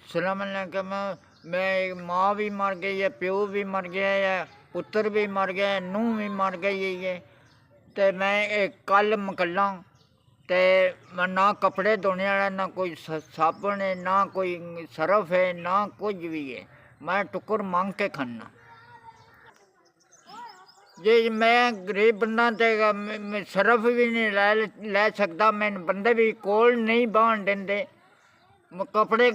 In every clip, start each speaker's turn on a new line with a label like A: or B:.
A: सलाम अलैकुम। मैं माँ भी मर गई है, प्यो भी मर गया है, पुत्र भी मर गया है, नूह भी मर गई है। तो मैं कल मकल्ला ते मैं ना कपड़े धोने वाला, ना कोई साबुन है, ना कोई सरफ है, ना कुछ भी है। मैं टुकर मांग के खाना। जे मैं गरीब बंदा तो मैं सरफ भी नहीं लै सकता, मैं बंदे भी कोल नहीं बहन देंदे, कपड़े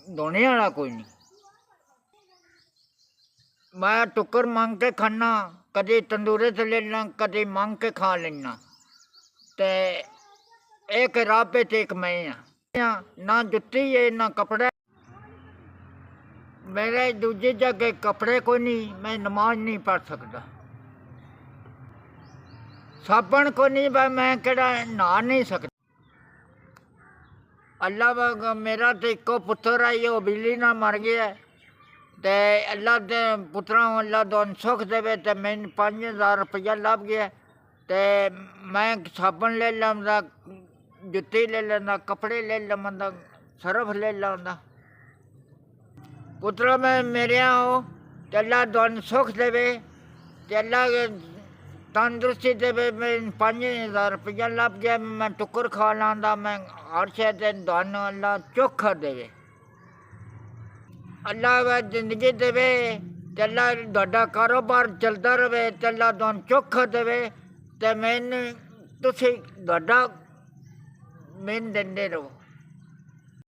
A: धोने वाला कोई नहीं। मैं टुकर मांग के खाना, कभी तंदूरे से लेना, कभी मांग के खा लेना। ते एक राबे ते एक मैं हाँ, ना जुत्ती है ना कपड़ा। मेरे दूजी जगह कपड़े कोई नहीं, मैं नमाज नहीं पढ़ सकता। साबन को नहीं, मैं केड़ा नहा नहीं सकता। अल्लाह मेरा तो इको पुत्र आई, वो बिजली ना मर गया। तो अल्लाह के पुत्रा अल्लाह दोन सुख देवे। तो मैंने 5000 रुपया लभ गया। तो मैं साबन ले लवंदा, जुत्ती ले लेंदा, कपड़े ले लवंदा, सरफ ले लवंदा। पुत्रा मैं मेरे हो तो अल्लाह दोन सुख देवे, तो अल्लाह तंदुरुस्ती देवे। मैं 5000 रुपया लभ गया, मैं टुकर खा लांदा, मैं हर शे दोन अल्लाह चोखा देवे। अल्लाह जिंदगी देवे, ते अल्लाह तुहाडा कारोबार चलता रहे, ते अल्लाह तुहानू चोखा देवे। ते मैनू तुसीं तुहाडा मैनू दिंदे रहो।